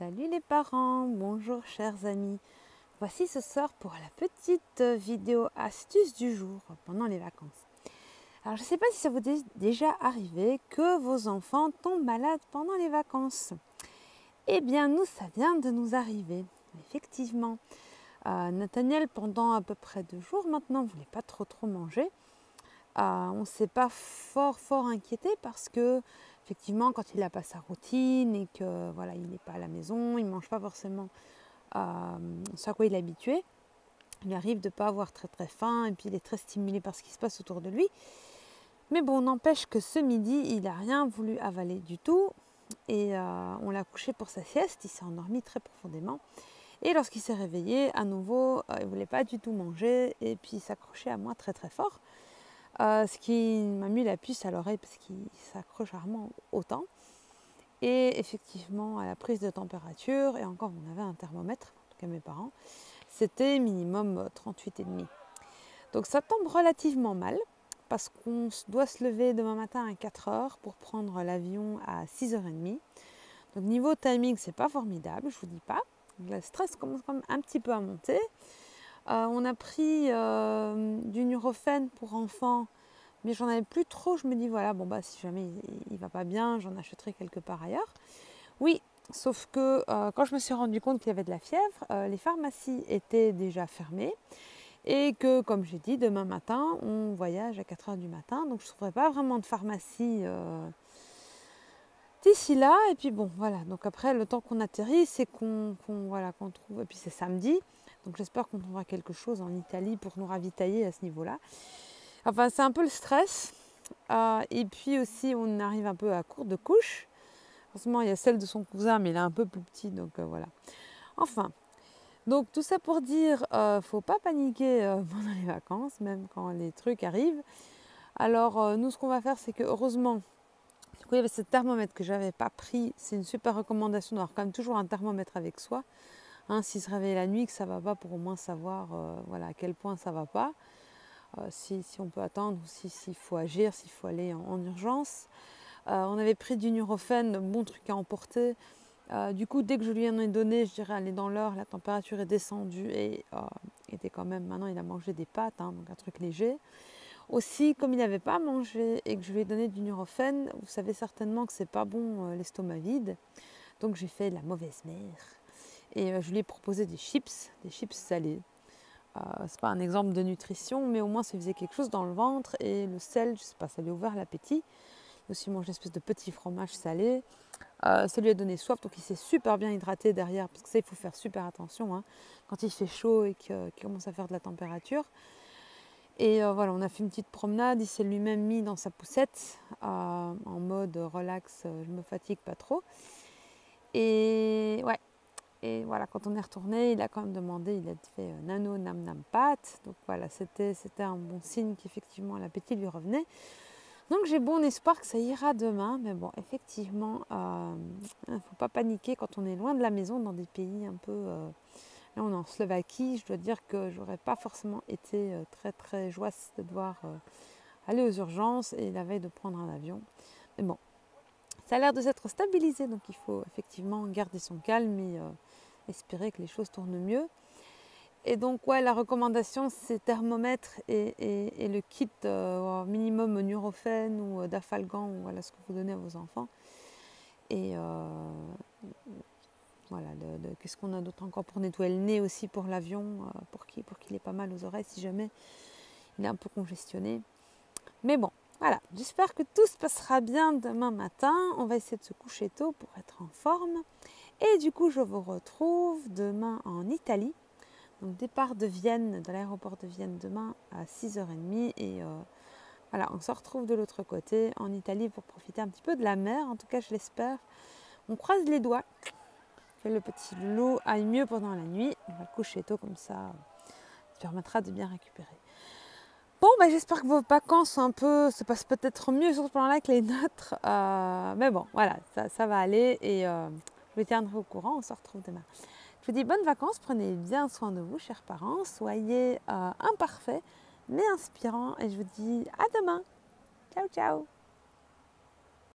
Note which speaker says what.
Speaker 1: Salut les parents, bonjour chers amis. Voici ce soir pour la petite vidéo astuce du jour pendant les vacances. Alors je ne sais pas si ça vous est déjà arrivé que vos enfants tombent malades pendant les vacances. Eh bien nous, ça vient de nous arriver, effectivement. Nathaniel, pendant à peu près 2 jours maintenant, ne voulait pas trop manger. On ne s'est pas fort inquiété parce que effectivement quand il n'a pas sa routine et que voilà, il n'est pas à la maison, il ne mange pas forcément ce à quoi il est habitué, il arrive de ne pas avoir très faim et puis il est très stimulé par ce qui se passe autour de lui. Mais bon, n'empêche que ce midi, il n'a rien voulu avaler du tout et on l'a couché pour sa sieste, il s'est endormi très profondément. Et lorsqu'il s'est réveillé, à nouveau, il ne voulait pas du tout manger et puis il s'accrochait à moi très fort. Ce qui m'a mis la puce à l'oreille parce qu'il s'accroche rarement autant. Et effectivement, à la prise de température, et encore on avait un thermomètre, en tout cas mes parents, c'était minimum 38,5. Donc ça tombe relativement mal parce qu'on doit se lever demain matin à 4 h pour prendre l'avion à 6 h 30. Donc niveau timing, c'est pas formidable, je vous dis pas. Le stress commence quand même un petit peu à monter. On a pris du Nurofen pour enfants, mais j'en avais plus trop. Je me dis voilà, bon bah si jamais il va pas bien, j'en achèterai quelque part ailleurs. Oui, sauf que quand je me suis rendu compte qu'il y avait de la fièvre, les pharmacies étaient déjà fermées et que, comme j'ai dit, demain matin, on voyage à 4 h du matin, donc je ne trouverai pas vraiment de pharmacie d'ici là. Et puis bon, voilà, donc après, le temps qu'on atterrit, c'est qu'on trouve, et puis c'est samedi, donc j'espère qu'on trouvera quelque chose en Italie pour nous ravitailler à ce niveau-là. Enfin, c'est un peu le stress. Et puis aussi, on arrive un peu à court de couches. Heureusement, il y a celle de son cousin, mais il est un peu plus petit, donc voilà. Enfin, donc tout ça pour dire, faut pas paniquer pendant les vacances, même quand les trucs arrivent. Alors, nous, ce qu'on va faire, c'est que heureusement, du coup, il y avait ce thermomètre que j'avais pas pris. C'est une super recommandation d'avoir quand même toujours un thermomètre avec soi. Hein, s'il se réveille la nuit, que ça va pas, pour au moins savoir voilà, à quel point ça va pas. Si on peut attendre ou s'il faut agir, s'il faut aller en urgence. On avait pris du Nurofen, bon truc à emporter. Du coup, dès que je lui en ai donné, je dirais, aller dans l'heure, la température est descendue et était quand même, maintenant il a mangé des pâtes, hein, donc un truc léger. Aussi, comme il n'avait pas mangé et que je lui ai donné du Nurofen, vous savez certainement que c'est pas bon l'estomac vide. Donc j'ai fait la mauvaise mère et je lui ai proposé des chips salés. C'est pas un exemple de nutrition, mais au moins ça faisait quelque chose dans le ventre et le sel, je sais pas, ça lui a ouvert l'appétit. Il a aussi mangé une espèce de petit fromage salé. Ça lui a donné soif, donc il s'est super bien hydraté derrière, parce que ça, il faut faire super attention hein, quand il fait chaud et qu'il commence à faire de la température. Et voilà, on a fait une petite promenade, il s'est lui-même mis dans sa poussette, en mode relax, je me fatigue pas trop. Et ouais. Et voilà, quand on est retourné, il a quand même demandé, il a fait nano nam nam pat. Donc voilà, c'était un bon signe qu'effectivement l'appétit lui revenait. Donc j'ai bon espoir que ça ira demain. Mais bon, effectivement, il ne faut pas paniquer quand on est loin de la maison dans des pays un peu... là, on est en Slovaquie. Je dois dire que je n'aurais pas forcément été très joyeuse de devoir aller aux urgences et la veille de prendre un avion. Mais bon, ça a l'air de s'être stabilisé. Donc il faut effectivement garder son calme et... espérer que les choses tournent mieux. Et donc, ouais, la recommandation, c'est thermomètre et le kit minimum Nurofen ou Dafalgan, ou voilà ce que vous donnez à vos enfants. Et voilà, qu'est-ce qu'on a d'autre encore pour nettoyer le nez aussi pour l'avion, pour qu'il ait pas mal aux oreilles si jamais il est un peu congestionné. Mais bon, voilà, j'espère que tout se passera bien demain matin. On va essayer de se coucher tôt pour être en forme. Et du coup, je vous retrouve demain en Italie. Donc, départ de Vienne, de l'aéroport de Vienne demain à 6 h 30. Et voilà, on se retrouve de l'autre côté en Italie pour profiter un petit peu de la mer. En tout cas, je l'espère. On croise les doigts que le petit loup aille mieux pendant la nuit. On va le coucher tôt comme ça permettra de bien récupérer. Bon, bah, j'espère que vos vacances se passent peut-être mieux sur ce plan-là que les nôtres. Mais bon, voilà, ça va aller et je vous tiendrai au courant. On se retrouve demain. Je vous dis bonnes vacances, prenez bien soin de vous, chers parents. Soyez imparfaits, mais inspirants. Et je vous dis à demain. Ciao, ciao.